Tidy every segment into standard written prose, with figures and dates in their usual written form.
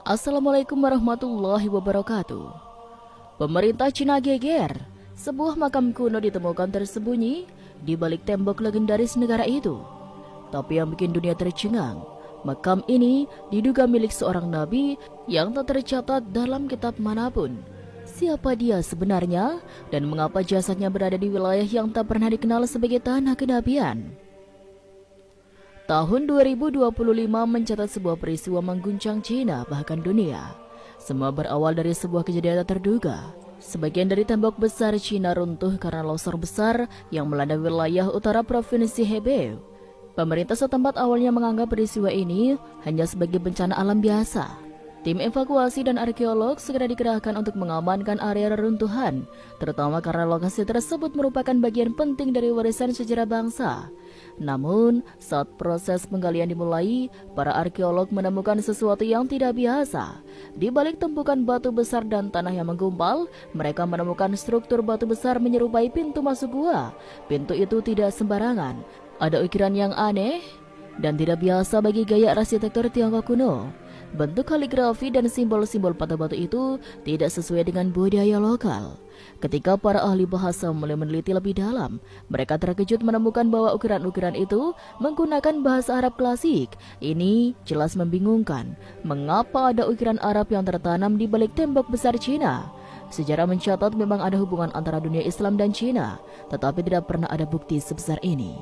Assalamualaikum warahmatullahi wabarakatuh. Pemerintah Cina geger. Sebuah makam kuno ditemukan tersembunyi di balik tembok legendaris negara itu. Tapi yang bikin dunia tercengang, makam ini diduga milik seorang nabi yang tak tercatat dalam kitab manapun. Siapa dia sebenarnya dan mengapa jasadnya berada di wilayah yang tak pernah dikenal sebagai tanah kenabian? Tahun 2025 mencatat sebuah peristiwa mengguncang Cina bahkan dunia. Semua berawal dari sebuah kejadian tak terduga. Sebagian dari tembok besar Cina runtuh karena longsor besar yang melanda wilayah utara provinsi Hebei. Pemerintah setempat awalnya menganggap peristiwa ini hanya sebagai bencana alam biasa. Tim evakuasi dan arkeolog segera dikerahkan untuk mengamankan area reruntuhan, terutama karena lokasi tersebut merupakan bagian penting dari warisan sejarah bangsa. Namun, saat proses penggalian dimulai, para arkeolog menemukan sesuatu yang tidak biasa. Di balik tumpukan batu besar dan tanah yang menggumpal, mereka menemukan struktur batu besar menyerupai pintu masuk gua. Pintu itu tidak sembarangan. Ada ukiran yang aneh dan tidak biasa bagi gaya arsitektur Tiongkok kuno. Bentuk kaligrafi dan simbol-simbol pada batu itu tidak sesuai dengan budaya lokal. Ketika para ahli bahasa mulai meneliti lebih dalam, mereka terkejut menemukan bahwa ukiran-ukiran itu menggunakan bahasa Arab klasik. Ini jelas membingungkan. Mengapa ada ukiran Arab yang tertanam di balik tembok besar Cina? Sejarah mencatat memang ada hubungan antara dunia Islam dan Cina, tetapi tidak pernah ada bukti sebesar ini.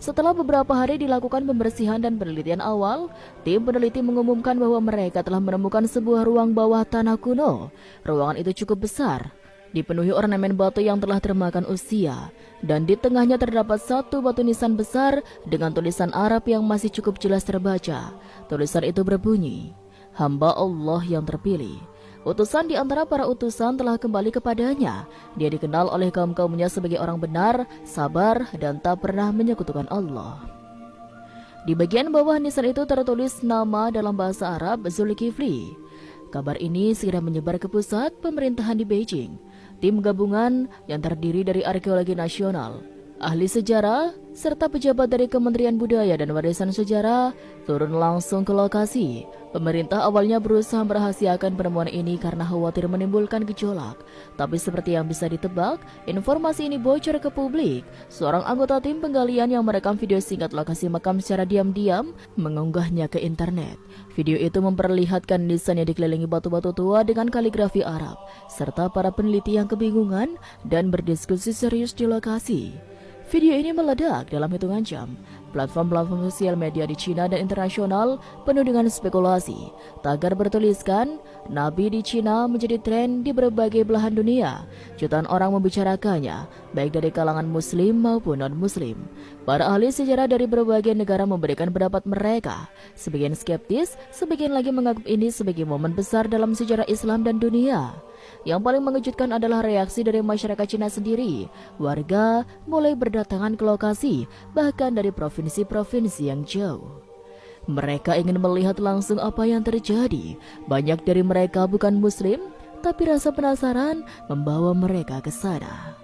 Setelah beberapa hari dilakukan pembersihan dan penelitian awal, tim peneliti mengumumkan bahwa mereka telah menemukan sebuah ruang bawah tanah kuno. Ruangan itu cukup besar, dipenuhi ornamen batu yang telah termakan usia, dan di tengahnya terdapat satu batu nisan besar dengan tulisan Arab yang masih cukup jelas terbaca. Tulisan itu berbunyi, "Hamba Allah yang terpilih. Utusan di antara para utusan telah kembali kepadanya. Dia dikenal oleh kaum-kaumnya sebagai orang benar, sabar, dan tak pernah menyekutukan Allah." Di bagian bawah nisan itu tertulis nama dalam bahasa Arab Zulkifli. Kabar ini segera menyebar ke pusat pemerintahan di Beijing. Tim gabungan yang terdiri dari arkeologi nasional, ahli sejarah, serta pejabat dari Kementerian Budaya dan Warisan Sejarah turun langsung ke lokasi. Pemerintah awalnya berusaha merahasiakan penemuan ini karena khawatir menimbulkan gejolak. Tapi seperti yang bisa ditebak, informasi ini bocor ke publik. Seorang anggota tim penggalian yang merekam video singkat lokasi makam secara diam-diam mengunggahnya ke internet. Video itu memperlihatkan nisan yang dikelilingi batu-batu tua dengan kaligrafi Arab, serta para peneliti yang kebingungan dan berdiskusi serius di lokasi. Video ini meledak dalam hitungan jam. Platform-platform sosial media di Cina dan internasional penuh dengan spekulasi. Tagar bertuliskan, Nabi di Cina menjadi tren di berbagai belahan dunia. Jutaan orang membicarakannya, baik dari kalangan muslim maupun non-muslim. Para ahli sejarah dari berbagai negara memberikan pendapat mereka. Sebagian skeptis, sebagian lagi menganggap ini sebagai momen besar dalam sejarah Islam dan dunia. Yang paling mengejutkan adalah reaksi dari masyarakat Cina sendiri. Warga mulai berdatangan ke lokasi, bahkan dari provinsi-provinsi yang jauh. Mereka ingin melihat langsung apa yang terjadi. Banyak dari mereka bukan muslim, tapi rasa penasaran membawa mereka ke sana.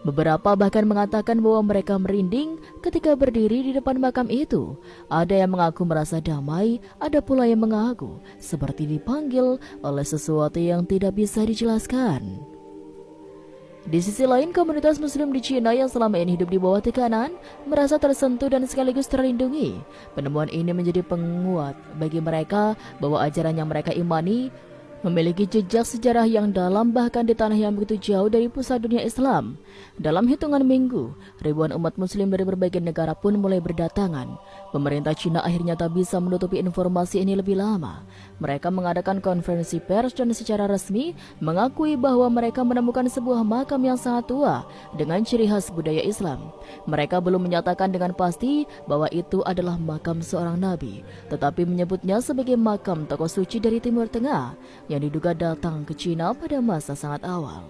Beberapa bahkan mengatakan bahwa mereka merinding ketika berdiri di depan makam itu. Ada yang mengaku merasa damai, ada pula yang mengaku seperti dipanggil oleh sesuatu yang tidak bisa dijelaskan. Di sisi lain, komunitas muslim di Cina yang selama ini hidup di bawah tekanan merasa tersentuh dan sekaligus terlindungi. Penemuan ini menjadi penguat bagi mereka bahwa ajaran yang mereka imani memiliki jejak sejarah yang dalam bahkan di tanah yang begitu jauh dari pusat dunia Islam. Dalam hitungan minggu, ribuan umat muslim dari berbagai negara pun mulai berdatangan. Pemerintah Cina akhirnya tak bisa menutupi informasi ini lebih lama. Mereka mengadakan konferensi pers dan secara resmi mengakui bahwa mereka menemukan sebuah makam yang sangat tua dengan ciri khas budaya Islam. Mereka belum menyatakan dengan pasti bahwa itu adalah makam seorang nabi, tetapi menyebutnya sebagai makam tokoh suci dari Timur Tengah yang diduga datang ke Cina pada masa sangat awal.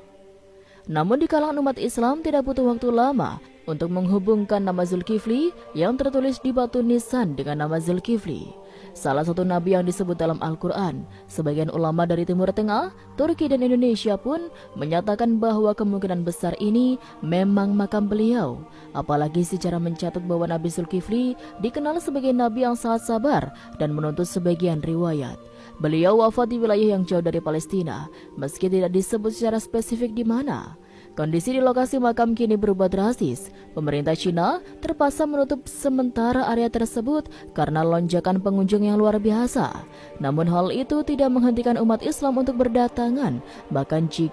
Namun di kalangan umat Islam tidak butuh waktu lama untuk menghubungkan nama Zulkifli yang tertulis di batu nisan dengan nama Zulkifli, salah satu nabi yang disebut dalam Al-Quran. Sebagian ulama dari Timur Tengah, Turki dan Indonesia pun menyatakan bahwa kemungkinan besar ini memang makam beliau. Apalagi sejarah mencatat bahwa Nabi Zulkifli dikenal sebagai nabi yang sangat sabar dan menuntut sebagian riwayat. Beliau wafat di wilayah yang jauh dari Palestina, meski tidak disebut secara spesifik di mana. Kondisi di lokasi makam kini berubah drastis. Pemerintah Cina terpaksa menutup sementara area tersebut karena lonjakan pengunjung yang luar biasa. Namun hal itu tidak menghentikan umat Islam untuk berdatangan, bahkan jika